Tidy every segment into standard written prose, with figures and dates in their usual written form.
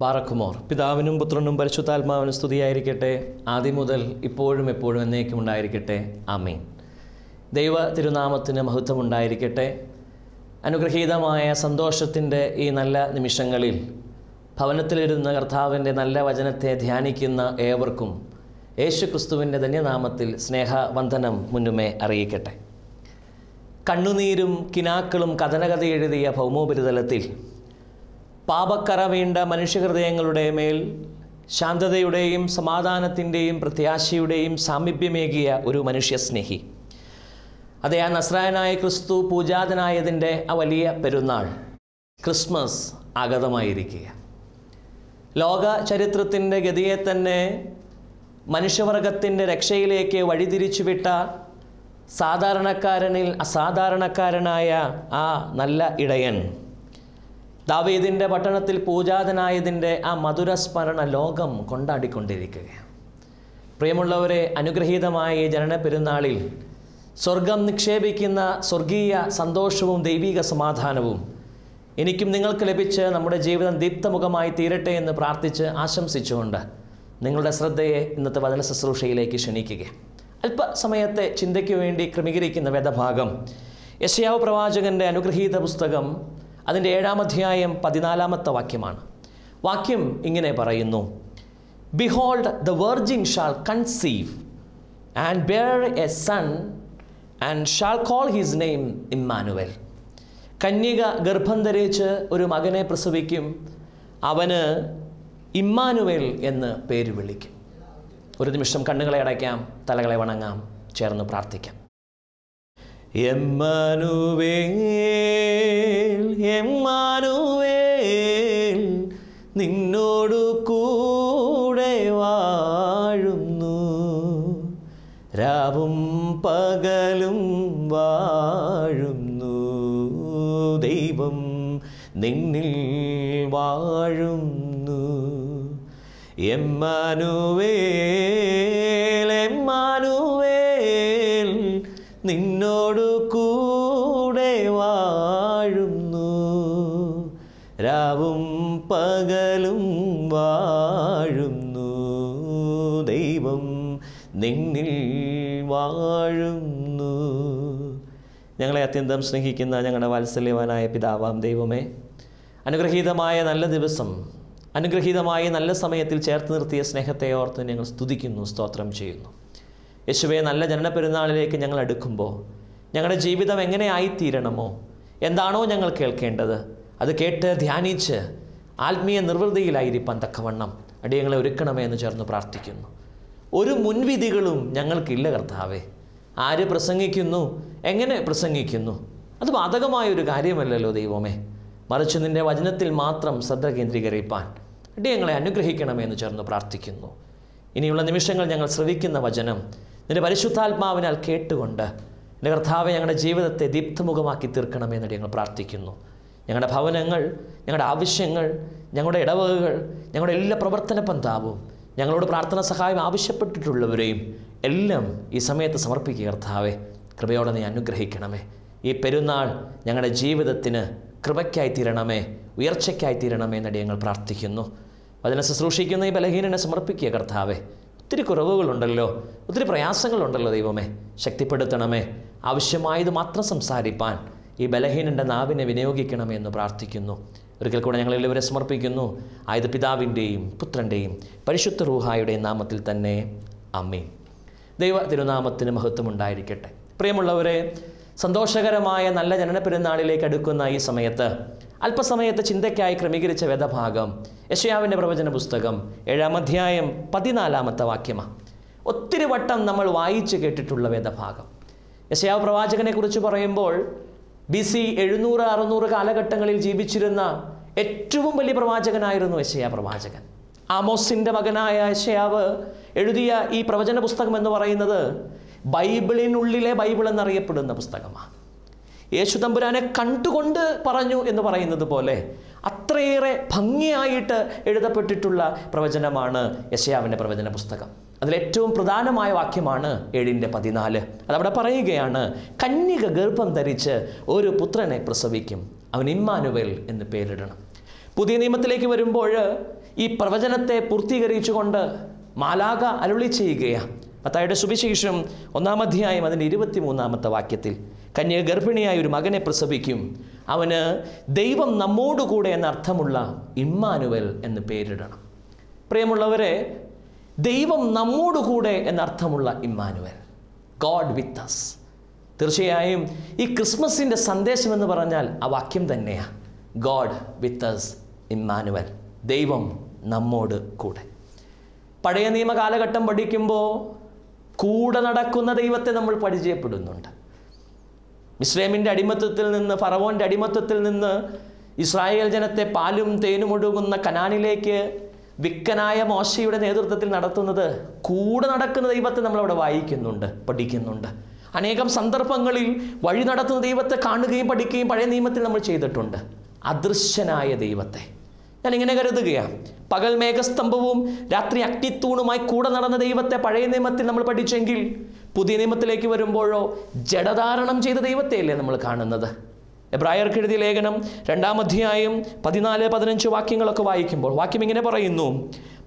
പാറക്കുമോർ. പിതാവിനും പുത്രനും പരിശുദ്ധാത്മാവിനും സ്തുതിയായിരിക്കട്ടെ, ആദ്യം മുതൽ ഇപ്പോഴും എപ്പോഴും എന്നേക്കും ഉണ്ടായിരിക്കട്ടെ. ആമേൻ. ദൈവ തിരുനാമത്തിന് മഹത്വം ഉണ്ടായിരിക്കട്ടെ. അനുഗ്രഹീതമായ സന്തോഷത്തിൻ്റെ ഈ നല്ല നിമിഷങ്ങളിൽ ഭവനത്തിലിരുന്ന് കർത്താവിൻ്റെ നല്ല വചനത്തെ ധ്യാനിക്കുന്ന ഏവർക്കും യേശു ക്രിസ്തുവിൻ്റെ ധന്യനാമത്തിൽ സ്നേഹവന്ദനം മുന്നുമേ അറിയിക്കട്ടെ. കണ്ണുനീരും കിനാക്കളും കഥനകഥ എഴുതിയ ഭൗമോപരിതലത്തിൽ പാപക്കറ വീണ്ട മനുഷ്യഹൃദയങ്ങളുടെ മേൽ ശാന്തതയുടെയും സമാധാനത്തിൻ്റെയും പ്രത്യാശയുടെയും സാമീപ്യമേകിയ ഒരു മനുഷ്യസ്നേഹി, അതേ ആ നസ്രായനായ ക്രിസ്തു പൂജാതനായതിൻ്റെ ആ വലിയ പെരുന്നാൾ ക്രിസ്മസ് ആഗതമായിരിക്കുക. ലോക ചരിത്രത്തിൻ്റെ ഗതിയെ തന്നെ മനുഷ്യവർഗത്തിൻ്റെ രക്ഷയിലേക്ക് വഴിതിരിച്ചുവിട്ട സാധാരണക്കാരനിൽ അസാധാരണക്കാരനായ ആ നല്ല ഇടയൻ ദാവീദിൻ്റെ പട്ടണത്തിൽ പൂജാതനായതിൻ്റെ ആ മധുരസ്മരണ ലോകം കൊണ്ടാടിക്കൊണ്ടിരിക്കുകയാണ്. പ്രിയമുള്ളവരെ, അനുഗ്രഹീതമായ ഈ ജനന പെരുന്നാളിൽ സ്വർഗം നിക്ഷേപിക്കുന്ന സ്വർഗീയ സന്തോഷവും ദൈവിക സമാധാനവും എനിക്കും നിങ്ങൾക്ക് ലഭിച്ച് നമ്മുടെ ജീവിതം ദീപ്തമുഖമായി തീരട്ടെ എന്ന് പ്രാർത്ഥിച്ച് ആശംസിച്ചുകൊണ്ട് നിങ്ങളുടെ ശ്രദ്ധയെ ഇന്നത്തെ വചന ശുശ്രൂഷയിലേക്ക് ക്ഷണിക്കുക. അല്പസമയത്തെ ചിന്തയ്ക്ക് വേണ്ടി ക്രമീകരിക്കുന്ന വേദഭാഗം യെശയ്യാവ് പ്രവാചകൻ്റെ അനുഗ്രഹീത പുസ്തകം അതിൻ്റെ 7-ാം അധ്യായം 14-ാമത്തെ വാക്യമാണ്. വാക്യം ഇങ്ങനെ പറയുന്നു: Behold, the virgin shall conceive and bear a son and shall call his name Immanuel. കന്യക ഗർഭം ധരിച്ച് ഒരു മകനെ പ്രസവിക്കും, അവന് ഇമ്മാനുവേൽ എന്ന് പേര് വിളിക്കും. ഒരു നിമിഷം കണ്ണുകളെ അടയ്ക്കാം, തലകളെ വണങ്ങാം, ചേർന്ന് പ്രാർത്ഥിക്കാം. എമ്മാനുവേൽ എമ്മാനുവേൽ നിന്നോടു കൂടെ വാഴുന്നു, രാവും പകലും വാഴുന്നു, ദൈവം നിന്നിൽ വാഴുന്നു. എമ്മാനുവേൽ എമ്മാനുവേൽ നിന്നോടു കൂടെ വാഴുന്നു, രാവും പകലും വാഴുന്നു, ദൈവം നിന്നിൽ വാഴുന്നു. ഞങ്ങളെ അത്യന്തം സ്നേഹിക്കുന്ന ഞങ്ങളുടെ വാത്സല്യവാനായ പിതാവാം ദൈവമേ, അനുഗ്രഹീതമായ നല്ല ദിവസം, അനുഗ്രഹീതമായ നല്ല സമയത്തിൽ ചേർത്ത് നിർത്തിയ സ്നേഹത്തെ ഓർത്ത് ഞങ്ങൾ സ്തുതിക്കുന്നു, സ്തോത്രം ചെയ്യുന്നു. യേശുവേ, നല്ല ജനന പെരുന്നാളിലേക്ക് ഞങ്ങൾ അടുക്കുമ്പോൾ ഞങ്ങളുടെ ജീവിതം എങ്ങനെ ആയിത്തീരണമോ, എന്താണോ ഞങ്ങൾ കേൾക്കേണ്ടത് അത് കേട്ട് ധ്യാനിച്ച് ആത്മീയ നിർവൃതിയിലായിരിക്കാൻ തക്കവണ്ണം അടിയങ്ങളെ ഒരുക്കണമേ എന്ന് ചേർന്ന് പ്രാർത്ഥിക്കുന്നു. ഒരു മുൻവിധികളും ഞങ്ങൾക്കില്ല കർത്താവേ. ആര് പ്രസംഗിക്കുന്നു, എങ്ങനെ പ്രസംഗിക്കുന്നു, അത് ബാധകമായൊരു കാര്യമല്ലല്ലോ ദൈവമേ. മറിച്ച് നിൻ്റെ വചനത്തിൽ മാത്രം ശ്രദ്ധ കേന്ദ്രീകരിപ്പാൻ അടിയങ്ങളെ അനുഗ്രഹിക്കണമെന്ന് ചേർന്ന് പ്രാർത്ഥിക്കുന്നു. ഇനിയുള്ള നിമിഷങ്ങൾ ഞങ്ങൾ ശ്രവിക്കുന്ന വചനം നിൻ്റെ പരിശുദ്ധാത്മാവിനാൽ കേട്ടുകൊണ്ട് എൻ്റെ കർത്താവെ ഞങ്ങളുടെ ജീവിതത്തെ ദീപ്തമുഖമാക്കി തീർക്കണമെന്ന് ഞങ്ങൾ പ്രാർത്ഥിക്കുന്നു. ഞങ്ങളുടെ ഭവനങ്ങൾ, ഞങ്ങളുടെ ആവശ്യങ്ങൾ, ഞങ്ങളുടെ ഇടവകകൾ, ഞങ്ങളുടെ എല്ലാ പ്രവർത്തന പന്ഥാവും, ഞങ്ങളോട് പ്രാർത്ഥന സഹായം ആവശ്യപ്പെട്ടിട്ടുള്ളവരെയും എല്ലാം ഈ സമയത്ത് സമർപ്പിക്കുക കർത്താവെ. കൃപയോടെ നീ അനുഗ്രഹിക്കണമേ. ഈ പെരുന്നാൾ ഞങ്ങളുടെ ജീവിതത്തിന് കൃപയ്ക്കായി തീരണമേ, ഉയർച്ചയ്ക്കായി തീരണമേ എന്നടി ഞങ്ങൾ പ്രാർത്ഥിക്കുന്നു. അതിനെ ശുശ്രൂഷിക്കുന്ന ഈ ബലഹീനനെ സമർപ്പിക്കുക കർത്താവെ. ഒത്തിരി കുറവുകളുണ്ടല്ലോ, ഒത്തിരി പ്രയാസങ്ങളുണ്ടല്ലോ ദൈവമേ, ശക്തിപ്പെടുത്തണമേ. ആവശ്യമായത് മാത്രം സംസാരിപ്പാൻ ഈ ബലഹീനൻ്റെ നാവിനെ വിനിയോഗിക്കണമേ എന്ന് പ്രാർത്ഥിക്കുന്നു. ഒരിക്കൽ കൂടെ ഞങ്ങളെല്ലാവരെ സമർപ്പിക്കുന്നു. ആയത് പിതാവിൻ്റെയും പുത്രൻ്റെയും പരിശുദ്ധ റൂഹായുടെയും നാമത്തിൽ തന്നെ. ആമേൻ. ദൈവ തിരുനാമത്തിന് മഹത്വം ഉണ്ടായിരിക്കട്ടെ. പ്രിയമുള്ളവരെ, സന്തോഷകരമായ നല്ല ജനന പെരുന്നാളിലേക്ക് അടുക്കുന്ന ഈ സമയത്ത് അല്പസമയത്ത് ചിന്തയ്ക്കായി ക്രമീകരിച്ച വേദഭാഗം യെശയ്യാവിൻ്റെ പ്രവചന പുസ്തകം 7-ാം അധ്യായം 14-ാമത്തെ വാക്യമാണ്. ഒത്തിരി വട്ടം നമ്മൾ വായിച്ച് കേട്ടിട്ടുള്ള വേദഭാഗം. യെശയ്യാവ് പ്രവാചകനെക്കുറിച്ച് പറയുമ്പോൾ BC 700-600 കാലഘട്ടങ്ങളിൽ ജീവിച്ചിരുന്ന ഏറ്റവും വലിയ പ്രവാചകനായിരുന്നു യെശയ്യാ പ്രവാചകൻ. ആമോസിൻ്റെ മകനായ യെശയ്യാവ് എഴുതിയ ഈ പ്രവചന പുസ്തകം എന്ന് പറയുന്നത് ബൈബിളിനുള്ളിലെ ബൈബിൾ എന്നറിയപ്പെടുന്ന പുസ്തകമാണ്. യേശു തമ്പുരാനെ കണ്ടുകൊണ്ട് പറഞ്ഞു എന്ന് പറയുന്നത് പോലെ അത്രയേറെ ഭംഗിയായിട്ട് എഴുതപ്പെട്ടിട്ടുള്ള പ്രവചനമാണ് യെശയ്യാവിൻ്റെ പ്രവചന പുസ്തകം. അതിലേറ്റവും പ്രധാനമായ വാക്യമാണ് 7:14. അതവിടെ പറയുകയാണ്, കന്യക ഗർഭം ധരിച്ച് ഒരു പുത്രനെ പ്രസവിക്കും, അവൻ ഇമ്മാനുവേൽ എന്ന് പേരിടണം. പുതിയ നിയമത്തിലേക്ക് വരുമ്പോൾ ഈ പ്രവചനത്തെ പൂർത്തീകരിച്ചുകൊണ്ട് മാലാഖ അരുളി ചെയ്യുകയാണ്. മത്തായിയുടെ സുവിശേഷം 1-ാം അധ്യായം അതിൻ്റെ 23-ാമത്തെ വാക്യത്തിൽ, കന്യക ഗർഭിണിയായ ഒരു മകനെ പ്രസവിക്കും, അവന് ദൈവം നമ്മോടുകൂടെ എന്നർത്ഥമുള്ള ഇമ്മാനുവൽ എന്ന് പേരിടണം. പ്രിയമുള്ളവരെ, ദൈവം നമ്മോടുകൂടെ എന്നർത്ഥമുള്ള ഇമ്മാനുവൽ, ഗോഡ് വിത്ത് അസ്. തീർച്ചയായും ഈ ക്രിസ്മസിൻ്റെ സന്ദേശം എന്ന് പറഞ്ഞാൽ ആ വാക്യം തന്നെയാണ്, ഗോഡ് വിത്ത് അസ്, ഇമ്മാനുവൽ, ദൈവം നമ്മോട് കൂടെ. പഴയ നിയമ കാലഘട്ടം പഠിക്കുമ്പോൾ കൂടെ നടക്കുന്ന ദൈവത്തെ നമ്മൾ പരിചയപ്പെടുന്നുണ്ട്. മിസ്രൈമിൻ്റെ അടിമത്തത്തിൽ നിന്ന്, ഫറവോൻ്റെ അടിമത്തത്തിൽ നിന്ന് ഇസ്രായേൽ ജനത്തെ പാലും തേനും ഒഴുകുന്ന കനാനിലേക്ക് വിക്കനായ മോശയുടെ നേതൃത്വത്തിൽ നടത്തുന്നത് കൂടെ നടക്കുന്ന ദൈവത്തെ നമ്മളവിടെ വായിക്കുന്നുണ്ട്, പഠിക്കുന്നുണ്ട്. അനേകം സന്ദർഭങ്ങളിൽ വഴി നടത്തുന്ന ദൈവത്തെ കാണുകയും പഠിക്കുകയും പഴയ നിയമത്തിൽ നമ്മൾ ചെയ്തിട്ടുണ്ട്. അദൃശ്യനായ ദൈവത്തെ ഞാനിങ്ങനെ കരുതുകയാണ്, പകൽ മേഘസ്തംഭവും രാത്രി അഗ്നിത്തൂണുമായി കൂടെ നടന്ന ദൈവത്തെ പഴയ നിയമത്തിൽ നമ്മൾ പഠിച്ചെങ്കിൽ പുതിയ നിയമത്തിലേക്ക് വരുമ്പോഴോ ജഡധാരണം ചെയ്ത ദൈവത്തെയല്ലേ നമ്മൾ കാണുന്നത്. എബ്രായർക്ക് എഴുതിയ ലേഖനം 2-ാം അധ്യായം 14-15 വാക്യങ്ങളൊക്കെ വായിക്കുമ്പോൾ വാക്യം ഇങ്ങനെ പറയുന്നു,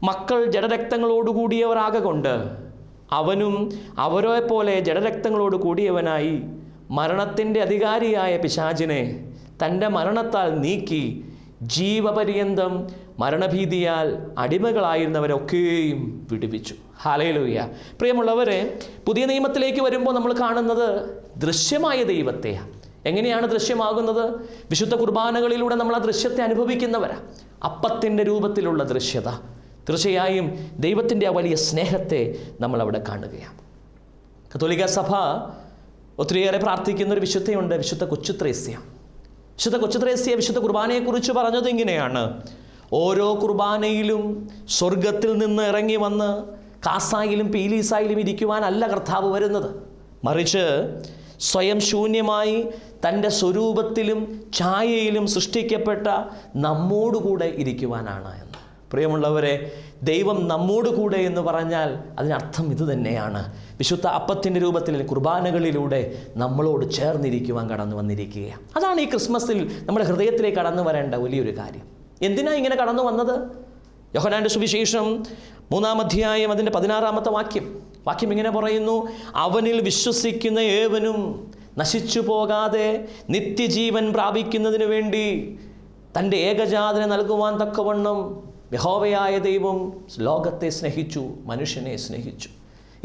മക്കൾ ജഡരക്തങ്ങളോടുകൂടിയവരാകൊണ്ട് അവനും അവരെ പോലെ ജഡരക്തങ്ങളോട് കൂടിയവനായി മരണത്തിൻ്റെ അധികാരിയായ പിശാചിനെ തൻ്റെ മരണത്താൽ നീക്കി ജീവപര്യന്തം മരണഭീതിയാൽ അടിമകളായിരുന്നവരൊക്കെയും വിടുവിച്ചു. ഹല്ലേലൂയ. പ്രിയമുള്ളവരെ, പുതിയ നിയമത്തിലേക്ക് വരുമ്പോൾ നമ്മൾ കാണുന്നത് ദൃശ്യമായ ദൈവത്തെയാണ്. എങ്ങനെയാണ് ദൃശ്യമാകുന്നത്? വിശുദ്ധ കുർബാനകളിലൂടെ നമ്മൾ ആ ദൃശ്യത്തെ അനുഭവിക്കുന്നവരാ. അപ്പത്തിൻ്റെ രൂപത്തിലുള്ള ദൃശ്യത. തീർച്ചയായും ദൈവത്തിൻ്റെ ആ വലിയ സ്നേഹത്തെ നമ്മളവിടെ കാണുകയാണ്. കത്തോലിക്ക സഭ ഒത്തിരിയേറെ പ്രാർത്ഥിക്കുന്നൊരു വിശുദ്ധയുണ്ട്, വിശുദ്ധ കൊച്ചുത്രേസ്യ. വിശുദ്ധ കൊച്ചുത്രേസ്യ വിശുദ്ധ കുർബാനയെക്കുറിച്ച് പറഞ്ഞത് ഇങ്ങനെയാണ്, ഓരോ കുർബാനയിലും സ്വർഗത്തിൽ നിന്ന് ഇറങ്ങി വന്ന് കാസായിലും പീലീസായിലും ഇരിക്കുവാനല്ല കർത്താവ് വരുന്നത്, മറിച്ച് സ്വയം ശൂന്യമായി തൻ്റെ സ്വരൂപത്തിലും ഛായയിലും സൃഷ്ടിക്കപ്പെട്ട നമ്മോടുകൂടെ ഇരിക്കുവാനാണ് എന്ന്. പ്രിയമുള്ളവരെ, ദൈവം നമ്മോടുകൂടെ എന്ന് പറഞ്ഞാൽ അതിനർത്ഥം ഇത് തന്നെയാണ്. വിശുദ്ധ അപ്പത്തിൻ്റെ രൂപത്തിൽ കുർബാനകളിലൂടെ നമ്മളോട് ചേർന്നിരിക്കുവാൻ കടന്നു വന്നിരിക്കുകയാണ്. അതാണ് ഈ ക്രിസ്മസിൽ നമ്മുടെ ഹൃദയത്തിലേക്ക് കടന്നു വരേണ്ട വലിയൊരു കാര്യം. എന്തിനാണ് ഇങ്ങനെ കടന്നു വന്നത്? യോഹന്നാന്റെ സുവിശേഷം 3-ാം അധ്യായം അതിൻ്റെ 16-ാമത്തെ വാക്യം ഇങ്ങനെ പറയുന്നു, അവനിൽ വിശ്വസിക്കുന്ന ഏവനും നശിച്ചു പോകാതെ നിത്യജീവൻ പ്രാപിക്കുന്നതിന് വേണ്ടി തൻ്റെ ഏകജാതനെ നൽകുവാൻ തക്കവണ്ണം യഹോവയായ ദൈവം ലോകത്തെ സ്നേഹിച്ചു, മനുഷ്യനെ സ്നേഹിച്ചു.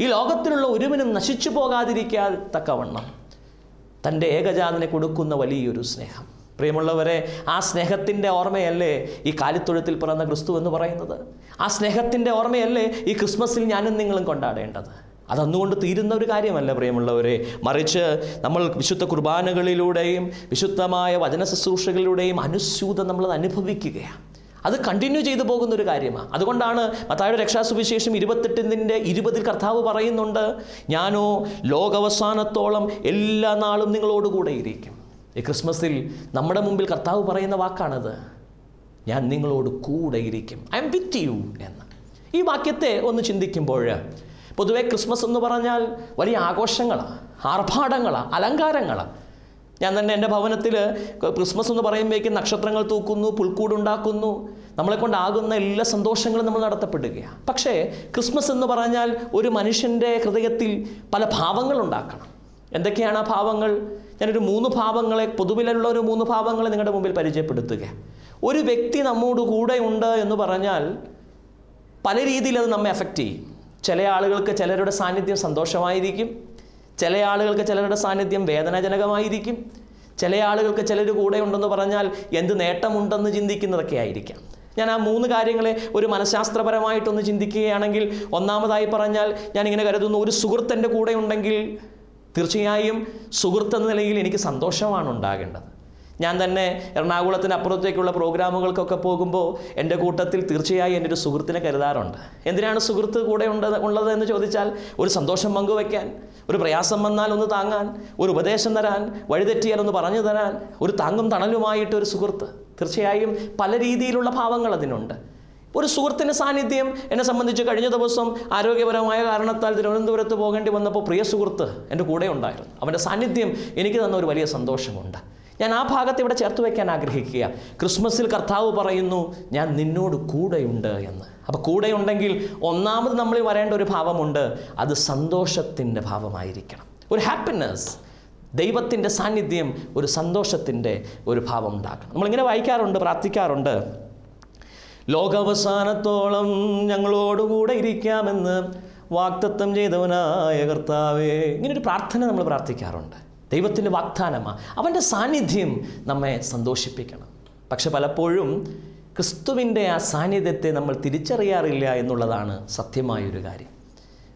ഈ ലോകത്തിലുള്ള ഒരുവനും നശിച്ചു പോകാതിരിക്കാത്തക്കവണ്ണം തൻ്റെ ഏകജാതനെ കൊടുക്കുന്ന വലിയൊരു സ്നേഹം. പ്രിയമുള്ളവരെ, ആ സ്നേഹത്തിൻ്റെ ഓർമ്മയല്ലേ ഈ കാലിത്തൊഴുത്തിൽ പിറന്ന ക്രിസ്തു എന്ന് പറയുന്നത്? ആ സ്നേഹത്തിൻ്റെ ഓർമ്മയല്ലേ ഈ ക്രിസ്മസിൽ ഞാനും നിങ്ങളും കൊണ്ടാടേണ്ടത്? അതന്നുകൊണ്ട് തീരുന്ന ഒരു കാര്യമല്ല പ്രിയമുള്ളവരെ, മറിച്ച് നമ്മൾ വിശുദ്ധ കുർബാനകളിലൂടെയും വിശുദ്ധമായ വചന ശുശ്രൂഷകളിലൂടെയും അനുസ്യൂതം നമ്മളത് അനുഭവിക്കുകയാണ്. അത് കണ്ടിന്യൂ ചെയ്തു പോകുന്നൊരു കാര്യമാണ്. അതുകൊണ്ടാണ് മത്തായിയുടെ രക്ഷാസുവിശേഷം 28:20 കർത്താവ് പറയുന്നുണ്ട്, ഞാനോ ലോകാവസാനത്തോളം എല്ലാ നാളും നിങ്ങളോടുകൂടെ ഇരിക്കും. ഈ ക്രിസ്മസിൽ നമ്മുടെ മുമ്പിൽ കർത്താവ് പറയുന്ന വാക്കാണത്, ഞാൻ നിങ്ങളോട് കൂടെ ഇരിക്കും, ഐ എം വിത്ത് യു എന്ന്. ഈ വാക്യത്തെ ഒന്ന് ചിന്തിക്കുമ്പോൾ പൊതുവെ ക്രിസ്മസ് എന്ന് പറഞ്ഞാൽ വലിയ ആഘോഷങ്ങളാണ്, ആർഭാടങ്ങളാണ്, അലങ്കാരങ്ങളാണ്. ഞാൻ തന്നെ എൻ്റെ ഭവനത്തിൽ ക്രിസ്മസ് എന്ന് പറയുമ്പോഴേക്കും നക്ഷത്രങ്ങൾ തൂക്കുന്നു, പുൽക്കൂടുണ്ടാക്കുന്നു, നമ്മളെ കൊണ്ടാകുന്ന എല്ലാ സന്തോഷങ്ങളും നമ്മൾ നടത്തപ്പെടുകയാണ്. പക്ഷേ ക്രിസ്മസ് എന്ന് പറഞ്ഞാൽ ഒരു മനുഷ്യൻ്റെ ഹൃദയത്തിൽ പല ഭാവങ്ങളുണ്ടാക്കണം. എന്തൊക്കെയാണ് ആ ഭാവങ്ങൾ? ഞാനൊരു 3 ഭാവങ്ങളെ, പൊതുവിലുള്ള ഒരു 3 ഭാവങ്ങളെ നിങ്ങളുടെ മുമ്പിൽ പരിചയപ്പെടുത്തുക. ഒരു വ്യക്തി നമ്മോട് കൂടെ ഉണ്ട് എന്ന് പറഞ്ഞാൽ പല രീതിയിൽ അത് നമ്മെ അഫക്റ്റ് ചെയ്യും. ചില ആളുകൾക്ക് ചിലരുടെ സാന്നിധ്യം സന്തോഷമായിരിക്കും, ചില ആളുകൾക്ക് ചിലരുടെ സാന്നിധ്യം വേദനാജനകമായിരിക്കും, ചില ആളുകൾക്ക് ചിലർ കൂടെ ഉണ്ടെന്ന് പറഞ്ഞാൽ എന്ത് നേട്ടമുണ്ടെന്ന് ചിന്തിക്കുന്നതൊക്കെ ആയിരിക്കാം. ഞാൻ ആ 3 കാര്യങ്ങളെ ഒരു മനഃശാസ്ത്രപരമായിട്ടൊന്ന് ചിന്തിക്കുകയാണെങ്കിൽ, ഒന്നാമതായി പറഞ്ഞാൽ ഞാനിങ്ങനെ കരുതുന്നു, ഒരു സുഹൃത്തിൻ്റെ കൂടെ ഉണ്ടെങ്കിൽ തീർച്ചയായും സുഹൃത്ത് എന്ന നിലയിൽ എനിക്ക് സന്തോഷമാണ് ഉണ്ടാകേണ്ടത്. ഞാൻ തന്നെ എറണാകുളത്തിന് അപ്പുറത്തേക്കുള്ള പ്രോഗ്രാമുകൾക്കൊക്കെ പോകുമ്പോൾ എൻ്റെ കൂട്ടത്തിൽ തീർച്ചയായും എൻ്റെ ഒരു സുഹൃത്തിനെ കരുതാറുണ്ട്. എന്തിനാണ് സുഹൃത്ത് കൂടെ ഉള്ളത് എന്ന് ചോദിച്ചാൽ, ഒരു സന്തോഷം പങ്കുവയ്ക്കാൻ, ഒരു പ്രയാസം വന്നാൽ ഒന്ന് താങ്ങാൻ, ഒരു ഉപദേശം തരാൻ, വഴിതെറ്റിയാൽ ഒന്ന് പറഞ്ഞു തരാൻ, ഒരു താങ്ങും തണലുമായിട്ട് ഒരു സുഹൃത്ത്. തീർച്ചയായും പല രീതിയിലുള്ള ഭാവങ്ങൾ അതിനുണ്ട്. ഒരു സുഹൃത്തിൻ്റെ സാന്നിധ്യം എന്നെ സംബന്ധിച്ച് കഴിഞ്ഞ ദിവസം ആരോഗ്യപരമായ കാരണത്താൽ തിരുവനന്തപുരത്ത് പോകേണ്ടി വന്നപ്പോൾ പ്രിയ സുഹൃത്ത് എൻ്റെ കൂടെ ഉണ്ടായിരുന്നു. അവൻ്റെ സാന്നിധ്യം എനിക്ക് തന്ന ഒരു വലിയ സന്തോഷമുണ്ട്. ഞാൻ ആ ഭാഗത്ത് ഇവിടെ ചേർത്ത് വയ്ക്കാൻ ആഗ്രഹിക്കുക. ക്രിസ്മസിൽ കർത്താവ് പറയുന്നു, ഞാൻ നിന്നോട് കൂടെയുണ്ട് എന്ന്. അപ്പോൾ കൂടെയുണ്ടെങ്കിൽ ഒന്നാമത് നമ്മൾ വരേണ്ട ഒരു ഭാവമുണ്ട്, അത് സന്തോഷത്തിൻ്റെ ഭാവമായിരിക്കണം. ഒരു ഹാപ്പിനെസ്, ദൈവത്തിൻ്റെ സാന്നിധ്യം, ഒരു സന്തോഷത്തിൻ്റെ ഒരു ഭാവം ഉണ്ടാക്കണം. നമ്മളിങ്ങനെ വായിക്കാറുണ്ട്, പ്രാർത്ഥിക്കാറുണ്ട്, ലോകാവസാനത്തോളം ഞങ്ങളോടുകൂടെ ഇരിക്കാമെന്ന് വാഗ്ദത്തം ചെയ്തവനായ കർത്താവേ. ഇങ്ങനൊരു പ്രാർത്ഥന നമ്മൾ പ്രാർത്ഥിക്കാറുണ്ട്. ദൈവത്തിൻ്റെ വാഗ്ദാനമാണ്, അവൻ്റെ സാന്നിധ്യം നമ്മെ സന്തോഷിപ്പിക്കണം. പക്ഷെ പലപ്പോഴും ക്രിസ്തുവിൻ്റെ ആ സാന്നിധ്യത്തെ നമ്മൾ തിരിച്ചറിയാറില്ല എന്നുള്ളതാണ് സത്യമായൊരു കാര്യം.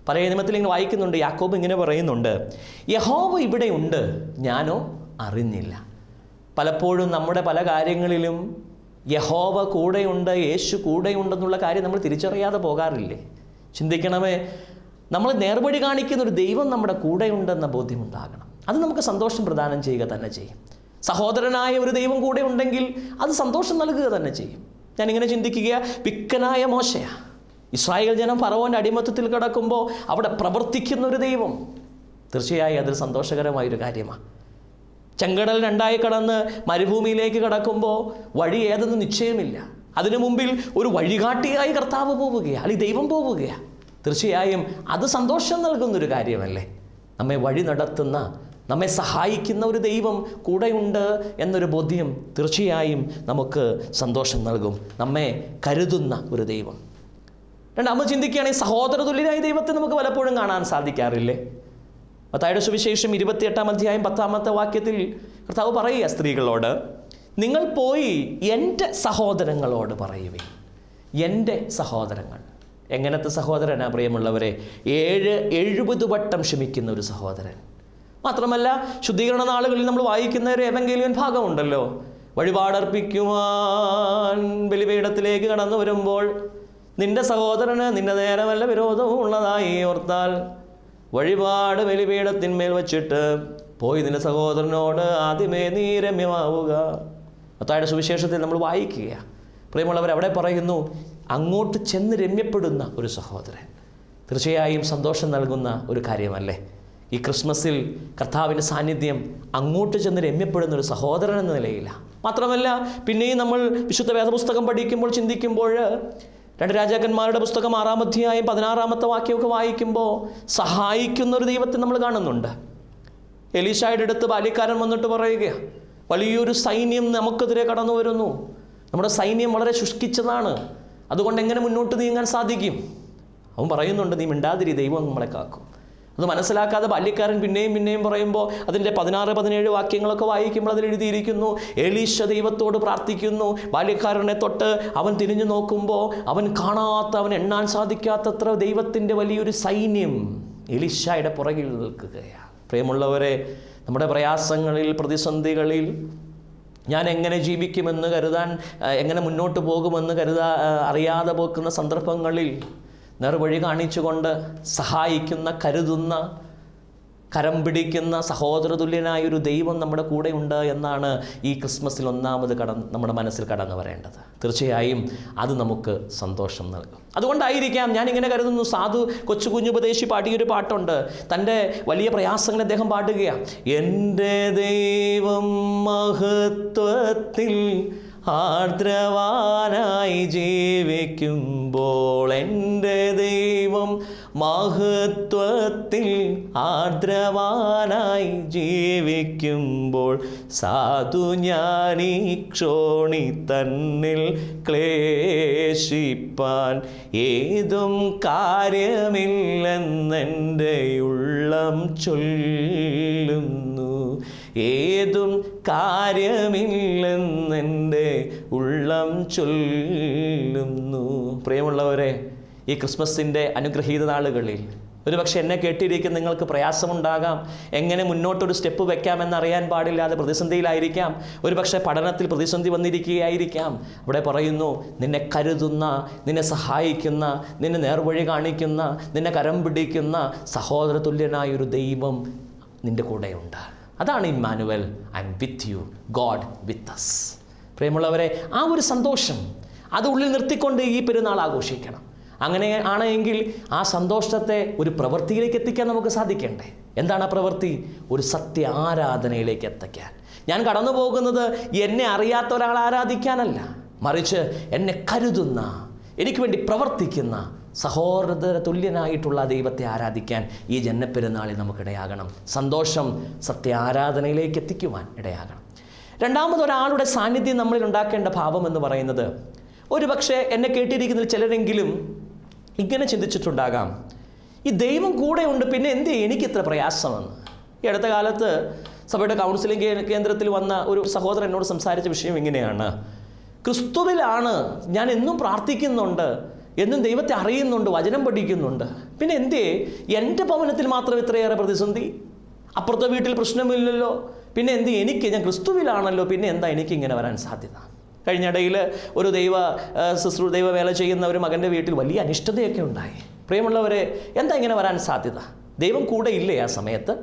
പഴയ നിയമത്തിൽ ഇങ്ങനെ വായിക്കുന്നുണ്ട്, യാക്കോബ് ഇങ്ങനെ പറയുന്നുണ്ട്, യഹോവ ഇവിടെയുണ്ട്, ഞാനോ അറിഞ്ഞില്ല. പലപ്പോഴും നമ്മുടെ പല കാര്യങ്ങളിലും യഹോവ കൂടെയുണ്ട്, യേശു കൂടെയുണ്ടെന്നുള്ള കാര്യം നമ്മൾ തിരിച്ചറിയാതെ പോകാറില്ലേ? ചിന്തിക്കണമേ, നമ്മൾ നേർവഴി കാണിക്കുന്ന ഒരു ദൈവം നമ്മുടെ കൂടെയുണ്ടെന്ന ബോധ്യമുണ്ടാകണം. അത് നമുക്ക് സന്തോഷം പ്രദാനം ചെയ്യുക തന്നെ ചെയ്യും. സഹോദരനായ ഒരു ദൈവം കൂടെ ഉണ്ടെങ്കിൽ അത് സന്തോഷം നൽകുക തന്നെ ചെയ്യും. ഞാനിങ്ങനെ ചിന്തിക്കുക, വിക്കനായ മോശയ, ഇസ്രായേൽ ജനം ഫറവോൻ്റെ അടിമത്തത്തിൽ കിടക്കുമ്പോൾ അവിടെ പ്രവർത്തിക്കുന്ന ഒരു ദൈവം, തീർച്ചയായും അതൊരു സന്തോഷകരമായൊരു കാര്യമാണ്. ചെങ്കടൽ രണ്ടായി കടന്ന് മരുഭൂമിയിലേക്ക് കടക്കുമ്പോൾ വഴി ഏതെന്ന് നിശ്ചയമില്ല. അതിനു മുമ്പിൽ ഒരു വഴികാട്ടിയായി കർത്താവ് പോവുകയാണ്, അല്ലെങ്കിൽ ദൈവം പോവുകയാണ്. തീർച്ചയായും അത് സന്തോഷം നൽകുന്നൊരു കാര്യമല്ലേ? നമ്മെ വഴി നടത്തുന്ന, നമ്മെ സഹായിക്കുന്ന ഒരു ദൈവം കൂടെയുണ്ട് എന്നൊരു ബോധ്യം തീർച്ചയായും നമുക്ക് സന്തോഷം നൽകും. നമ്മെ കരുതുന്ന ഒരു ദൈവം. രണ്ടാമത് ചിന്തിക്കുകയാണെങ്കിൽ, സഹോദര തുല്യനായ ദൈവത്തെ നമുക്ക് പലപ്പോഴും കാണാൻ സാധിക്കാറില്ലേ? മത്തായിയുടെ സുവിശേഷം 28-ാം അധ്യായം 10-ാമത്തെ വാക്യത്തിൽ കർത്താവ് പറയുക സ്ത്രീകളോട്, നിങ്ങൾ പോയി എൻ്റെ സഹോദരങ്ങളോട് പറയുവേ. എൻ്റെ സഹോദരങ്ങൾ എങ്ങനത്തെ സഹോദരനാ പ്രിയമുള്ളവരെ? 70 വട്ടം ക്ഷമിക്കുന്ന ഒരു സഹോദരൻ. മാത്രമല്ല, ശുദ്ധീകരണ നാളുകളിൽ നമ്മൾ വായിക്കുന്ന ഒരു എവങ്കേലിയൻ ഭാഗമുണ്ടല്ലോ, വഴിപാടർപ്പിക്കുവാൻ ബലിപീഠത്തിലേക്ക് കടന്നു വരുമ്പോൾ നിന്റെ സഹോദരന് നിന്റെ നേരെ വല്ല വിരോധവും ഉള്ളതായി ഓർത്താൽ വഴിപാട് ബലിപീഠത്തിന്മേൽ വച്ചിട്ട് പോയി നിന്റെ സഹോദരനോട് ആദ്യമേ നീ രമ്യമാവുക. മത്തായിയുടെ സുവിശേഷത്തിൽ നമ്മൾ വായിക്കുക, പ്രിയമുള്ളവർ, അവിടെ പറയുന്നു, അങ്ങോട്ട് ചെന്ന് രമ്യപ്പെടുന്ന ഒരു സഹോദരൻ. തീർച്ചയായും സന്തോഷം നൽകുന്ന ഒരു കാര്യമല്ലേ ഈ ക്രിസ്മസിൽ കർത്താവിൻ്റെ സാന്നിധ്യം? അങ്ങോട്ട് ചെന്ന് രമ്യപ്പെടുന്ന ഒരു സഹോദരൻ എന്ന നിലയില്ല. മാത്രമല്ല, പിന്നെയും നമ്മൾ വിശുദ്ധ വേദപുസ്തകം പഠിക്കുമ്പോൾ, ചിന്തിക്കുമ്പോൾ, 2 രാജാക്കന്മാരുടെ പുസ്തകം 6-ാം അധ്യായം 16-ാമത്തെ വാക്യമൊക്കെ വായിക്കുമ്പോൾ സഹായിക്കുന്ന ഒരു ദൈവത്തെ നമ്മൾ കാണുന്നുണ്ട്. എലീശായുടെ അടുത്ത് ബാല്യക്കാരൻ വന്നിട്ട് പറയുകയാണ്, വലിയൊരു സൈന്യം നമുക്കെതിരെ കടന്നു വരുന്നു, നമ്മുടെ സൈന്യം വളരെ ശുഷ്കിച്ചതാണ്, അതുകൊണ്ട് എങ്ങനെ മുന്നോട്ട് നീങ്ങാൻ സാധിക്കും? അവൻ പറയുന്നുണ്ട്, നീ മിണ്ടാതിരി, ദൈവം നമ്മളെ കാക്കും. അത് മനസ്സിലാക്കാതെ ബാല്യക്കാരൻ പിന്നെയും പറയുമ്പോൾ അതിൻ്റെ 16-17 വാക്യങ്ങളൊക്കെ വായിക്കുമ്പോൾ അതിൽ എഴുതിയിരിക്കുന്നു, എലീശ ദൈവത്തോട് പ്രാർത്ഥിക്കുന്നു. ബാല്യക്കാരനെ തൊട്ട് അവൻ തിരിഞ്ഞു നോക്കുമ്പോൾ അവൻ കാണാത്ത, അവൻ എണ്ണാൻ സാധിക്കാത്തത്ര ദൈവത്തിൻ്റെ വലിയൊരു സൈന്യം എലീശയുടെ പുറകിൽ നിൽക്കുകയാണ്. പ്രിയമുള്ളവരെ, നമ്മുടെ പ്രയാസങ്ങളിൽ, പ്രതിസന്ധികളിൽ ഞാൻ എങ്ങനെ ജീവിക്കുമെന്ന് കരുതാൻ, എങ്ങനെ മുന്നോട്ട് പോകുമെന്ന് അറിയാതെ പോക്കുന്ന സന്ദർഭങ്ങളിൽ നേർവഴി കാണിച്ചുകൊണ്ട് സഹായിക്കുന്ന, കരുതുന്ന, കരം പിടിക്കുന്ന സഹോദരതുല്യനായൊരു ദൈവം നമ്മുടെ കൂടെ ഉണ്ട് എന്നാണ് ഈ ക്രിസ്മസിൽ ഒന്നാമത് നമ്മുടെ മനസ്സിൽ കടന്നു വരേണ്ടത്. തീർച്ചയായും അത് നമുക്ക് സന്തോഷം നൽകും. അതുകൊണ്ടായിരിക്കാം ഞാനിങ്ങനെ കരുതുന്നു, സാധു കൊച്ചു കുഞ്ഞുപദേശി പാടിയൊരു പാട്ടുണ്ട്. തൻ്റെ വലിയ പ്രയാസങ്ങൾ അദ്ദേഹം പാടുകയാണ്. എൻ്റെ ദൈവം മഹത്വത്തിൽ ആർദ്രവാനായി ജീവിക്കുമ്പോൾ, എൻ്റെ ദൈവം മഹത്വത്തിൽ ആർദ്രവാനായി ജീവിക്കുമ്പോൾ, സാധു ഞാനീ ക്ഷോണി തന്നിൽ ക്ലേശിപ്പാൻ ഏതും കാര്യമില്ലെന്നെൻ്റെ ഉള്ളം ചൊല്ലുന്നു. ഏതും കാര്യമില്ലെന്നെൻ്റെ ഉള്ളം ചൊല്ലുന്നു. പ്രിയമുള്ളവരെ, ഈ ക്രിസ്മസിൻ്റെ അനുഗ്രഹീത നാളുകളിൽ ഒരുപക്ഷെ എന്നെ കേട്ടിരിക്കുന്ന നിങ്ങൾക്ക് പ്രയാസമുണ്ടാകാം. എങ്ങനെ മുന്നോട്ടൊരു സ്റ്റെപ്പ് വെക്കാമെന്നറിയാൻ പാടില്ലാതെ പ്രതിസന്ധിയിലായിരിക്കാം. ഒരുപക്ഷെ പഠനത്തിൽ പ്രതിസന്ധി വന്നിരിക്കുകയായിരിക്കാം. അവിടെ പറയുന്നു, നിന്നെ കരുതുന്ന, നിന്നെ സഹായിക്കുന്ന, നിന്നെ നേർവഴി കാണിക്കുന്ന, നിന്നെ കരം പിടിക്കുന്ന സഹോദര തുല്യനായൊരു ദൈവം നിൻ്റെ കൂടെയുണ്ട്. അതാണ് Emmanuel, I am with you, God with us. പ്രിയമുള്ളവരെ, ആ ഒരു സന്തോഷം അത് ഉള്ളിൽ നിർത്തിക്കൊണ്ട് ഈ പെരുന്നാൾ ആഘോഷിക്കണം. അങ്ങനെ ആണെങ്കിൽ ആ സന്തോഷത്തെ ഒരു പ്രവൃത്തിയിലേക്ക് എത്തിക്കാൻ നമുക്ക് സാധിക്കണ്ടേ? എന്താണ് ആ പ്രവൃത്തി? ഒരു സത്യ ആരാധനയിലേക്ക് എത്തിക്കാൻ. ഞാൻ കടന്നു പോകുന്നത് എന്നെ അറിയാത്ത ഒരാൾ ആരാധിക്കാനല്ല, മറിച്ച് എന്നെ കരുതുന്ന, എനിക്ക് വേണ്ടി പ്രവർത്തിക്കുന്ന സഹോദര തുല്യനായിട്ടുള്ള ദൈവത്തെ ആരാധിക്കാൻ ഈ ജന്മപ്പെരുന്നാളിൽ നമുക്കിടയാകണം. സന്തോഷം സത്യ ആരാധനയിലേക്ക് എത്തിക്കുവാൻ ഇടയാകണം. രണ്ടാമതൊരാളുടെ സാന്നിധ്യം നമ്മളിൽ ഉണ്ടാക്കേണ്ട ഭാവം എന്ന് പറയുന്നത്, ഒരുപക്ഷെ എന്നെ കേട്ടിരിക്കുന്നതിൽ ചിലരെങ്കിലും ഇങ്ങനെ ചിന്തിച്ചിട്ടുണ്ടാകാം, ഈ ദൈവം കൂടെ ഉണ്ട്, പിന്നെ എന്തേ എനിക്കിത്ര പ്രയാസമെന്ന്. ഈ അടുത്ത കാലത്ത് സഭയുടെ കൗൺസിലിംഗ് കേന്ദ്രത്തിൽ വന്ന ഒരു സഹോദരൻ എന്നോട് സംസാരിച്ച വിഷയം ഇങ്ങനെയാണ്: ക്രിസ്തുവിലാണ് ഞാൻ എന്നും പ്രാർത്ഥിക്കുന്നുണ്ട്, എന്നും ദൈവത്തെ അറിയുന്നുണ്ട്, വചനം പഠിക്കുന്നുണ്ട്, പിന്നെ എന്തേ എൻ്റെ ഭവനത്തിൽ മാത്രം ഇത്രയേറെ പ്രതിസന്ധി? അപ്പുറത്തെ വീട്ടിൽ പ്രശ്നമില്ലല്ലോ, പിന്നെ എന്ത് എനിക്ക്, ഞാൻ ക്രിസ്തുവിലാണല്ലോ, പിന്നെ എന്താ എനിക്കിങ്ങനെ വരാൻ സാധ്യത? കഴിഞ്ഞിടയിൽ ഒരു ദൈവ വേല ചെയ്യുന്ന ഒരു മകൻ്റെ വീട്ടിൽ വലിയ അനിഷ്ടതയൊക്കെ ഉണ്ടായി. പ്രിയമുള്ളവരെ, എന്താ ഇങ്ങനെ വരാൻ സാധ്യത? ദൈവം കൂടെ ഇല്ലേ ആ സമയത്ത്?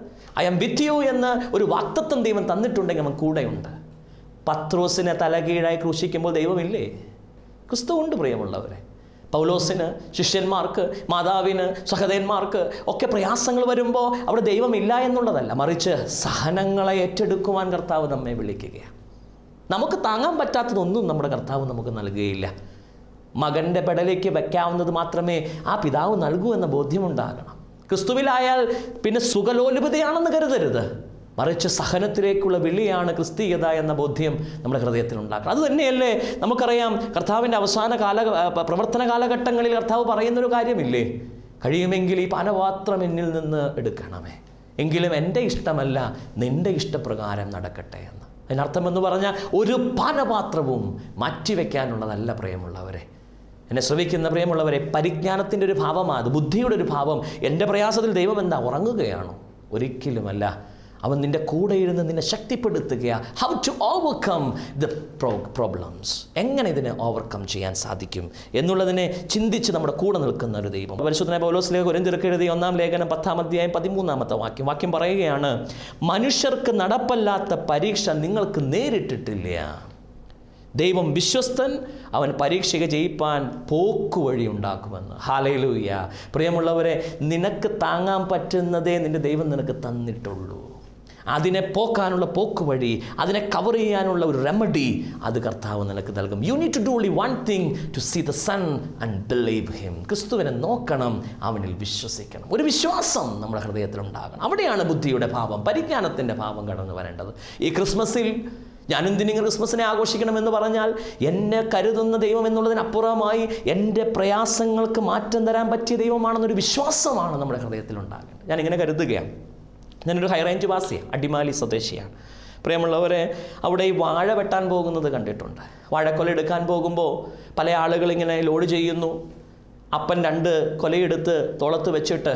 ഐ ആം വിത്ത് യു എന്ന് ഒരു വാഗ്ദത്തം ദൈവം തന്നിട്ടുണ്ടെങ്കിൽ അവൻ കൂടെയുണ്ട്. പത്രോസിനെ തലകീഴായി ക്രൂശിക്കുമ്പോൾ ദൈവമില്ലേ? ക്രിസ്തു ഉണ്ട് പ്രിയമുള്ളവരെ. പൗലോസിന്, ശിഷ്യന്മാർക്ക്, മാതാവിന്, സഹോദരന്മാർക്ക് ഒക്കെ പ്രയാസങ്ങൾ വരുമ്പോൾ അവിടെ ദൈവമില്ല എന്നുള്ളതല്ല, മറിച്ച് സഹനങ്ങളെ ഏറ്റെടുക്കുവാൻ കർത്താവ് നമ്മെ വിളിക്കുകയാണ്. നമുക്ക് താങ്ങാൻ പറ്റാത്തതൊന്നും നമ്മുടെ കർത്താവ് നമുക്ക് നൽകുകയില്ല. മകൻ്റെ പെടലേക്ക് വയ്ക്കാവുന്നത് മാത്രമേ ആ പിതാവ് നൽകൂ എന്ന ബോധ്യമുണ്ടാകണം. ക്രിസ്തുവിലായാൽ പിന്നെ സുഖലോലുപതയാണെന്ന് കരുതരുത്, മറിച്ച് സഹനത്തിലേക്കുള്ള വിളിയാണ് ക്രിസ്തീയത എന്ന ബോധ്യം നമ്മുടെ ഹൃദയത്തിൽ ഉണ്ടാക്കണം. അതുതന്നെയല്ലേ നമുക്കറിയാം, കർത്താവിൻ്റെ അവസാന പ്രവർത്തന കാലഘട്ടങ്ങളിൽ കർത്താവ് പറയുന്നൊരു കാര്യമില്ലേ? കഴിയുമെങ്കിൽ ഈ പാനപാത്രം എന്നിൽ നിന്ന് എടുക്കണമേ, എങ്കിലും എൻ്റെ ഇഷ്ടമല്ല നിൻ്റെ ഇഷ്ടപ്രകാരം നടക്കട്ടെ എന്ന്. അതിനർത്ഥമെന്ന് പറഞ്ഞാൽ ഒരു പാനപാത്രവും മാറ്റിവെക്കാനുള്ളതല്ല പ്രിയമുള്ളവരെ. എന്നെ ശ്രവിക്കുന്ന പ്രിയമുള്ളവരെ, പരിജ്ഞാനത്തിൻ്റെ ഒരു ഭാവമാണ് അത്, ബുദ്ധിയുടെ ഒരു ഭാവം. എൻ്റെ പ്രയാസത്തിൽ ദൈവം എന്താ ഉറങ്ങുകയാണോ? ഒരിക്കലുമല്ല. അവൻ നിൻ്റെ കൂടെ ഇരുന്ന് നിന്നെ ശക്തിപ്പെടുത്തുകയാണ്. How to overcome the problems, എങ്ങനെ ഇതിനെ ഓവർകം ചെയ്യാൻ സാധിക്കും എന്നുള്ളതിനെ ചിന്തിച്ച് നമ്മുടെ കൂടെ നിൽക്കുന്ന ഒരു ദൈവം. പരിശുദ്ധനായ പൗലോസ് കൊരിന്ത്യർക്ക് എഴുതിയ 1-ാം ലേഖനം 10-ാം അധ്യായം 13-ാമത്തെ വാക്യം പറയുകയാണ്: മനുഷ്യർക്ക് നടപ്പല്ലാത്ത പരീക്ഷ നിങ്ങൾക്ക് നേരിട്ടിട്ടില്ല, ദൈവം വിശ്വസ്തൻ, അവൻ പരീക്ഷ ജയിപ്പാൻ പോക്കുവഴി ഉണ്ടാക്കുമെന്ന്. ഹല്ലേലൂയ. പ്രിയമുള്ളവരെ, നിനക്ക് താങ്ങാൻ പറ്റുന്നതേ നിൻ്റെ ദൈവം നിനക്ക് തന്നിട്ടുള്ളൂ. അതിനെ പോക്കാനുള്ള പോക്കുവഴി, അതിനെ കവർ ചെയ്യാനുള്ള ഒരു റെമഡി അത് കർത്താവ് നിനക്ക് നൽകും. You need to do only one thing, to see the son and believe him. ക്രിസ്തുവിനെ നോക്കണം, അവനിൽ വിശ്വസിക്കണം. ഒരു വിശ്വാസം നമ്മുടെ ഹൃദയത്തിലുണ്ടാകണം. അവിടെയാണ് ബുദ്ധിയുടെ ഭാവം, പരിജ്ഞാനത്തിൻ്റെ ഭാവം കടന്നു വരേണ്ടത്. ഈ ക്രിസ്മസിൽ ഞാനെന്തിനെങ്കിലും ക്രിസ്മസിനെ ആഘോഷിക്കണമെന്ന് പറഞ്ഞാൽ എന്നെ കരുതുന്ന ദൈവം എന്നുള്ളതിനപ്പുറമായി എൻ്റെ പ്രയാസങ്ങൾക്ക് മാറ്റം തരാൻ പറ്റിയ ദൈവമാണെന്നൊരു വിശ്വാസമാണ് നമ്മുടെ ഹൃദയത്തിലുണ്ടാകേണ്ടത്. ഞാനിങ്ങനെ കരുതുകയാണ്. ഞാനൊരു ഹൈ റേഞ്ച് വാസിയാണ്, അടിമാലി സ്വദേശിയാണ്. പ്രിയമുള്ളവരെ, അവിടെ ഈ വാഴ വെട്ടാൻ പോകുന്നത് കണ്ടിട്ടുണ്ട്. വാഴക്കൊല എടുക്കാൻ പോകുമ്പോൾ പല ആളുകളിങ്ങനെ ലോഡ് ചെയ്യുന്നു. അപ്പൻ 2 കൊലയെടുത്ത് തോളത്ത് വെച്ചിട്ട്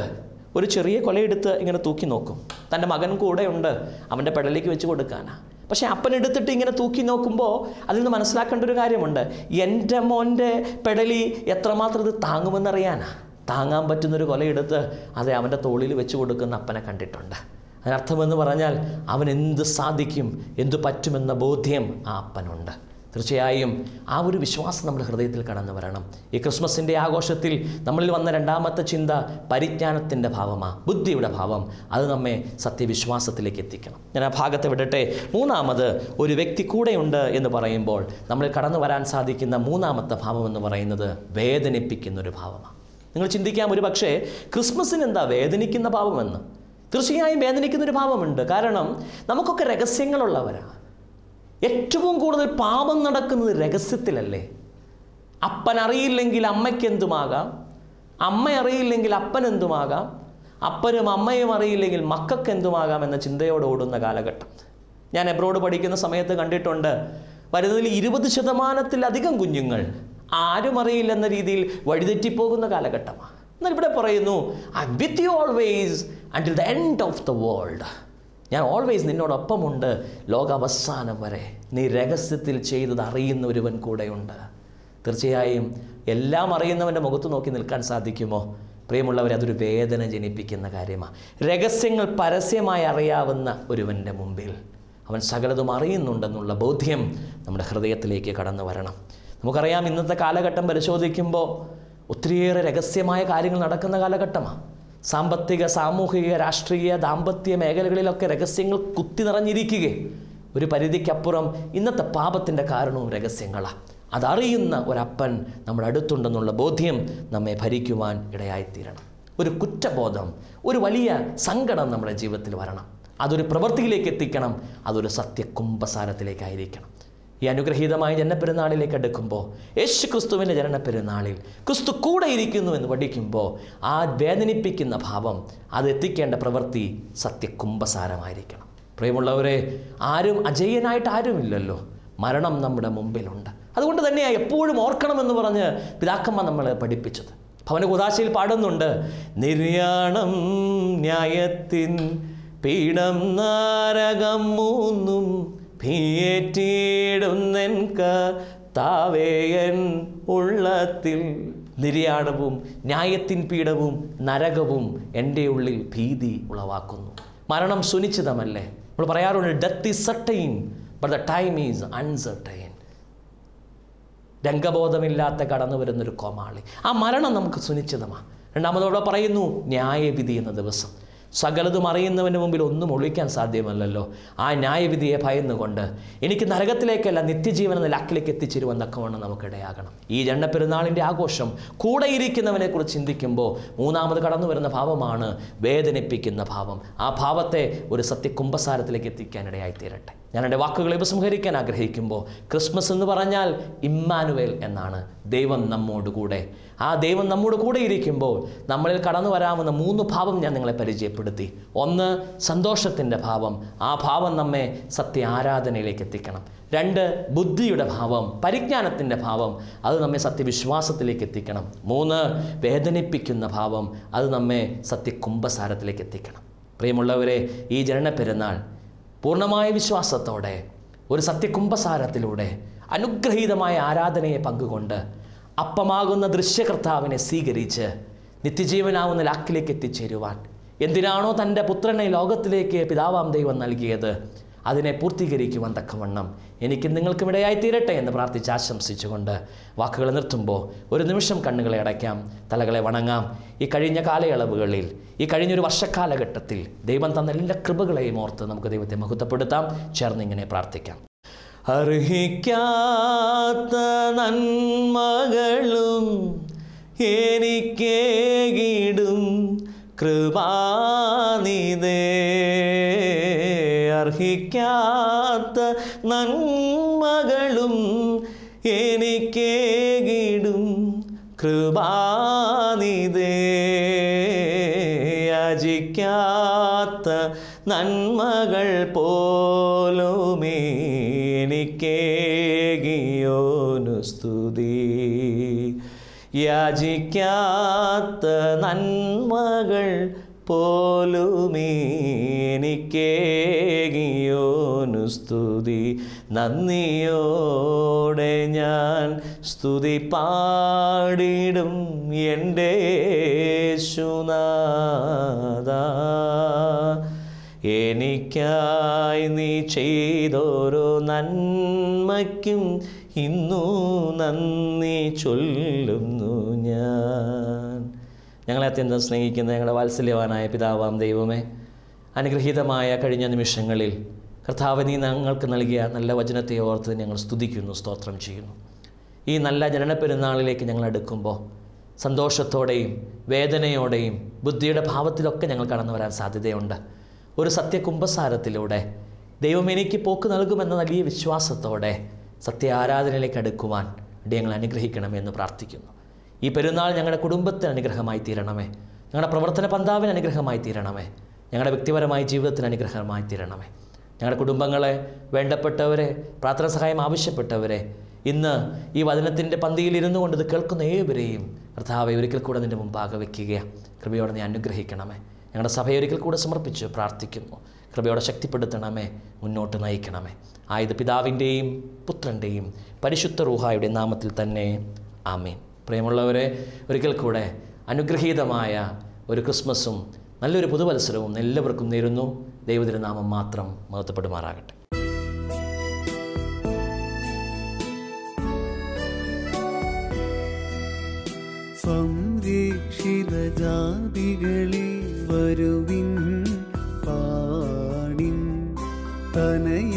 ഒരു ചെറിയ കൊലയെടുത്ത് ഇങ്ങനെ തൂക്കി നോക്കും. തൻ്റെ മകൻ കൂടെ ഉണ്ട്, അവൻ്റെ പെടലേക്ക് വെച്ച് കൊടുക്കാനാണ്. പക്ഷേ അപ്പൻ എടുത്തിട്ട് ഇങ്ങനെ തൂക്കി നോക്കുമ്പോൾ അതിൽ നിന്ന് മനസ്സിലാക്കേണ്ട ഒരു കാര്യമുണ്ട്. എൻ്റെ മോൻ്റെ പെടലി എത്രമാത്രം ഇത് താങ്ങുമെന്നറിയാനാ. താങ്ങാൻ പറ്റുന്നൊരു കൊലയെടുത്ത് അത് അവൻ്റെ തോളിൽ വെച്ച് കൊടുക്കുന്ന അപ്പനെ കണ്ടിട്ടുണ്ട്. അതിനർത്ഥമെന്ന് പറഞ്ഞാൽ അവൻ എന്ത് സാധിക്കും, എന്തു പറ്റുമെന്ന ബോധ്യം ആ അപ്പനുണ്ട്. തീർച്ചയായും ആ ഒരു വിശ്വാസം നമ്മുടെ ഹൃദയത്തിൽ കടന്നു വരണം. ഈ ക്രിസ്മസിൻ്റെ ആഘോഷത്തിൽ നമ്മളിൽ വന്ന രണ്ടാമത്തെ ചിന്ത പരിജ്ഞാനത്തിൻ്റെ ഭാവമാണ്, ബുദ്ധിയുടെ ഭാവം. അത് നമ്മെ സത്യവിശ്വാസത്തിലേക്ക് എത്തിക്കണം. ഞാൻ ആ ഭാഗത്തെ വിടട്ടെ. മൂന്നാമത്, ഒരു വ്യക്തി കൂടെയുണ്ട് എന്ന് പറയുമ്പോൾ നമ്മൾ കടന്നു വരാൻ സാധിക്കുന്ന മൂന്നാമത്തെ ഭാവം എന്ന് പറയുന്നത് വേദനിപ്പിക്കുന്നൊരു ഭാവമാണ്. നിങ്ങൾ ചിന്തിക്കാം, ഒരു പക്ഷേ ക്രിസ്മസിന് എന്താ വേദനിക്കുന്ന ഭാവമെന്ന്. തീർച്ചയായും വേദനിക്കുന്നൊരു ഭാവമുണ്ട്. കാരണം നമുക്കൊക്കെ രഹസ്യങ്ങളുള്ളവരാണ്. ഏറ്റവും കൂടുതൽ പാപം നടക്കുന്നത് രഹസ്യത്തിലല്ലേ. അപ്പൻ അറിയില്ലെങ്കിൽ അമ്മയ്ക്ക് എന്തുമാകാം, അമ്മ അറിയില്ലെങ്കിൽ അപ്പൻ എന്തുമാകാം, അപ്പനും അമ്മയും അറിയില്ലെങ്കിൽ മക്കൾക്ക് എന്തുമാകാം എന്ന ചിന്തയോടെ ഓടുന്ന കാലഘട്ടം. ഞാൻ എബ്രോഡ് പഠിക്കുന്ന സമയത്ത് കണ്ടിട്ടുണ്ട്, വരുന്നതിൽ 20% കുഞ്ഞുങ്ങൾ ആരും അറിയില്ലെന്ന രീതിയിൽ വഴിതെറ്റിപ്പോകുന്ന കാലഘട്ടമാണ്. എന്നാൽ ഇവിടെ പറയുന്നു, I am with you always until the end of the world. ഞാൻ ഓൾവേസ് നിന്നോടൊപ്പമുണ്ട് ലോകാവസാനം വരെ. നീ രഹസ്യത്തിൽ ചെയ്തത് അറിയുന്ന ഒരുവൻ കൂടെയുണ്ട്. തീർച്ചയായും എല്ലാം അറിയുന്നവൻ്റെ മുഖത്ത് നോക്കി നിൽക്കാൻ സാധിക്കുമോ? പ്രിയമുള്ളവരെ, അതൊരു വേദന ജനിപ്പിക്കുന്ന കാര്യമാണ്. രഹസ്യങ്ങൾ പരസ്യമായി അറിയാവുന്ന ഒരുവൻ്റെ മുമ്പിൽ അവൻ സകലതും അറിയുന്നുണ്ടെന്നുള്ള ബോധ്യം നമ്മുടെ ഹൃദയത്തിലേക്ക് കടന്നു വരണം. നമുക്കറിയാം, ഇന്നത്തെ കാലഘട്ടം പരിശോധിക്കുമ്പോൾ ഒത്തിരിയേറെ രഹസ്യമായ കാര്യങ്ങൾ നടക്കുന്ന കാലഘട്ടമാണ്. സാമ്പത്തിക, സാമൂഹിക, രാഷ്ട്രീയ, ദാമ്പത്യ മേഖലകളിലൊക്കെ രഹസ്യങ്ങൾ കുത്തി നിറഞ്ഞിരിക്കുകയും ഒരു പരിധിക്കപ്പുറം ഇന്നത്തെ പാപത്തിൻ്റെ കാരണവും രഹസ്യങ്ങളാണ്. അതറിയുന്ന ഒരപ്പൻ നമ്മുടെ അടുത്തുണ്ടെന്നുള്ള ബോധ്യം നമ്മെ ഭരിക്കുവാൻ ഇടയായിത്തീരണം. ഒരു കുറ്റബോധം, ഒരു വലിയ സങ്കടം നമ്മുടെ ജീവിതത്തിൽ വരണം. അതൊരു പ്രവൃത്തിയിലേക്ക് എത്തിക്കണം. അതൊരു സത്യകുംഭസാരത്തിലേക്കായിരിക്കണം. ഈ അനുഗ്രഹീതമായ ജനനപ്പെരുന്നാളിലേക്ക് അടുക്കുമ്പോൾ, യേശു ക്രിസ്തുവിൻ്റെ ജനനപ്പെരുന്നാളിൽ ക്രിസ്തു കൂടെ ഇരിക്കുന്നു എന്ന് പഠിക്കുമ്പോൾ, ആ വേദനിപ്പിക്കുന്ന ഭാവം അത് എത്തിക്കേണ്ട പ്രവൃത്തി സത്യകുംഭസാരമായിരിക്കണം. പ്രിയമുള്ളവരെ, ആരും അജയ്യനായിട്ട് ആരുമില്ലല്ലോ. മരണം നമ്മുടെ മുമ്പിലുണ്ട്. അതുകൊണ്ട് തന്നെയാണ് എപ്പോഴും ഓർക്കണമെന്ന് പറഞ്ഞ് പിതാക്കന്മാർ നമ്മളെ പഠിപ്പിച്ചത്. ഭവന കുദാശയിൽ പാടുന്നുണ്ട്, നിര്യാണം ന്യായത്തിൻ പീഠം നാരകം മൂന്നും ഭീയേറ്റിടുന്നെൻ കർത്താവേയൻ ഉള്ളത്തിൽ. നിര്യാണവും ന്യായത്തിൻ പീഠവും നരകവും എൻ്റെ ഉള്ളിൽ ഭീതി ഉളവാക്കുന്നു. മരണം സുനിശ്ചിതമല്ലേ? നമ്മൾ പറയാറുണ്ട്, death is certain but the time is uncertain. രംഗബോധമില്ലാത്ത കടന്നു വരുന്നൊരു കോമാളി. ആ മരണം നമുക്ക് സുനിശ്ചിതമാണ്. രണ്ടാമതോടെ പറയുന്നു, ന്യായവിധി എന്ന ദിവസം. സകലതും അറിയുന്നവന് മുമ്പിൽ ഒന്നും ഒളിക്കാൻ സാധ്യമല്ലല്ലോ. ആ ന്യായവിധിയെ ഭയന്നുകൊണ്ട് എനിക്ക് നരകത്തിലേക്കല്ല നിത്യജീവൻ എന്ന ലാക്കിലേക്ക് എത്തിച്ചേരുവാൻ തക്കവണ്ണം നമുക്കിടയാകണം. ഈ ജനനപ്പെരുന്നാളിൻ്റെ ആഘോഷം കൂടെ ഇരിക്കുന്നവനെ കുറിച്ച് ചിന്തിക്കുമ്പോൾ മൂന്നാമത് കടന്നു വരുന്ന ഭാവമാണ് വേദനിപ്പിക്കുന്ന ഭാവം. ആ ഭാവത്തെ ഒരു സത്യകുംഭസാരത്തിലേക്ക് എത്തിക്കാനിടയായിത്തീരട്ടെ. ഞാൻ എൻ്റെ വാക്കുകളെ ഉപസംഹരിക്കാൻ ആഗ്രഹിക്കുമ്പോൾ, ക്രിസ്മസ് എന്ന് പറഞ്ഞാൽ ഇമ്മാനുവേൽ എന്നാണ്, ദൈവം നമ്മോട് കൂടെ. ആ ദൈവം നമ്മോട് കൂടെ ഇരിക്കുമ്പോൾ നമ്മളിൽ കടന്നു വരാവുന്ന 3 ഭാവം ഞാൻ നിങ്ങളെ പരിചയപ്പെടുത്തി. ഒന്ന്, സന്തോഷത്തിൻ്റെ ഭാവം. ആ ഭാവം നമ്മെ സത്യ ആരാധനയിലേക്ക് എത്തിക്കണം. 2, ബുദ്ധിയുടെ ഭാവം, പരിജ്ഞാനത്തിൻ്റെ ഭാവം. അത് നമ്മെ സത്യവിശ്വാസത്തിലേക്ക് എത്തിക്കണം. 3, വേദനിപ്പിക്കുന്ന ഭാവം. അത് നമ്മെ സത്യകുംഭസാരത്തിലേക്ക് എത്തിക്കണം. പ്രിയമുള്ളവരെ, ഈ ജനന പെരുന്നാൾ പൂർണ്ണമായ വിശ്വാസത്തോടെ ഒരു സത്യകുംഭസാരത്തിലൂടെ അനുഗ്രഹീതമായ ആരാധനയെ പങ്കുകൊണ്ട് അപ്പമാകുന്ന ദൃശ്യകർത്താവിനെ സ്വീകരിച്ച് നിത്യജീവനാവുന്ന ലാക്കിലേക്ക് എത്തിച്ചേരുവാൻ, എന്തിനാണോ തൻ്റെ പുത്രനെ ലോകത്തിലേക്ക് പിതാവാം ദൈവം നൽകിയത്, അതിനെ പൂർത്തീകരിക്കുവാൻ തക്കവണ്ണം എനിക്ക് നിങ്ങൾക്കും ഇടയായിത്തീരട്ടെ എന്ന് പ്രാർത്ഥിച്ച് ആശംസിച്ചുകൊണ്ട് വാക്കുകൾ നിർത്തുമ്പോൾ ഒരു നിമിഷം കണ്ണുകളെ അടയ്ക്കാം, തലകളെ വണങ്ങാം. ഈ കഴിഞ്ഞ കാലയളവുകളിൽ, ഈ കഴിഞ്ഞൊരു വർഷക്കാലഘട്ടത്തിൽ ദൈവം തന്ന എല്ലാ കൃപകളെയും ഓർത്ത് നമുക്ക് ദൈവത്തെ മഹത്വപ്പെടുത്താം. ചേർന്ന് ഇങ്ങനെ പ്രാർത്ഥിക്കാം. അർഹിക്കാത്ത നന്മകളും എനിക്കേകിടും കൃപാനിധേ, അർഹിക്കാത്ത നന്മകളും എനിക്കേകിടും കൃപാനിധേ, യാചിക്കാത്ത നന്മകൾ പോലുമേ എനിക്കേകിയോനു സ്തുതി, യാചിക്കാത്ത നന്മകൾ പോലുമേ എനിക്കേകിയോനു സ്തുതി. നന്ദിയോടെ ഞാൻ സ്തുതി പാടിടും എൻ്റെ യേശുനാഥാ, എനിക്കായി നീ ചെയ്തോരോ നന്മയ്ക്കും ഇന്നു നന്ദി ചൊല്ലുന്നു ഞാൻ. ഞങ്ങളെ അത്യന്തം സ്നേഹിക്കുന്ന ഞങ്ങളുടെ വാത്സല്യവാനായ പിതാവാം ദൈവമേ, അനുഗ്രഹീതമായ കഴിഞ്ഞ നിമിഷങ്ങളിൽ കർത്താവ് നീ ഞങ്ങൾക്ക് നൽകിയ നല്ല വചനത്തെ ഓർത്ത് ഞങ്ങൾ സ്തുതിക്കുന്നു, സ്തോത്രം ചെയ്യുന്നു. ഈ നല്ല ജനനപ്പെരുന്നാളിലേക്ക് ഞങ്ങൾ അടുക്കുമ്പോൾ സന്തോഷത്തോടെയും വേദനയോടെയും ബുദ്ധിയുടെ ഭാവത്തിലൊക്കെ ഞങ്ങൾ കടന്നു വരാൻ സാധ്യതയുണ്ട്. ഒരു സത്യകുംഭസാരത്തിലൂടെ ദൈവം എനിക്ക് പോക്ക് നൽകുമെന്ന വലിയ വിശ്വാസത്തോടെ സത്യ ആരാധനയിലേക്ക് അടുക്കുവാൻ ഞങ്ങൾ അനുഗ്രഹിക്കണമെന്ന് പ്രാർത്ഥിക്കുന്നു. ഈ പെരുന്നാൾ ഞങ്ങളുടെ കുടുംബത്തിന് അനുഗ്രഹമായി തീരണമേ, ഞങ്ങളുടെ പ്രവർത്തന പന്താവിന് അനുഗ്രഹമായി തീരണമേ, ഞങ്ങളുടെ വ്യക്തിപരമായ ജീവിതത്തിന് അനുഗ്രഹമായി തീരണമേ. ഞങ്ങളുടെ കുടുംബങ്ങളെ, വേണ്ടപ്പെട്ടവരെ, പ്രാർത്ഥന സഹായം ആവശ്യപ്പെട്ടവരെ, ഇന്ന് ഈ വചനത്തിൻ്റെ പന്തിയിലിരുന്നു കൊണ്ട് ഇത് കേൾക്കുന്ന ഏവരെയും കർത്താവെ ഒരിക്കൽ കൂടെ നിൻ്റെ മുമ്പാകെ വയ്ക്കുകയാണ്. കൃപയോടെ നീ അനുഗ്രഹിക്കണമേ. ഞങ്ങളുടെ സഭയെ ഒരിക്കൽ കൂടെ സമർപ്പിച്ച് പ്രാർത്ഥിക്കുന്നു. കൃപയോടെ ശക്തിപ്പെടുത്തണമേ, മുന്നോട്ട് നയിക്കണമേ. ആയത് പിതാവിൻ്റെയും പുത്രൻ്റെയും പരിശുദ്ധ റൂഹായുടെ നാമത്തിൽ തന്നെ, ആമേൻ. പ്രിയമുള്ളവരെ, ഒരിക്കൽ കൂടെ അനുഗ്രഹീതമായ ഒരു ക്രിസ്മസും നല്ലൊരു പുതുവത്സരവും എല്ലാവർക്കും നേരുന്നു. ദൈവതിരുനാമം മാത്രം മഹത്വപ്പെടുമാറാകട്ടെ. സംരക്ഷിത ജാതികളിൽ വരുവിൻ പാടിൻ തനയ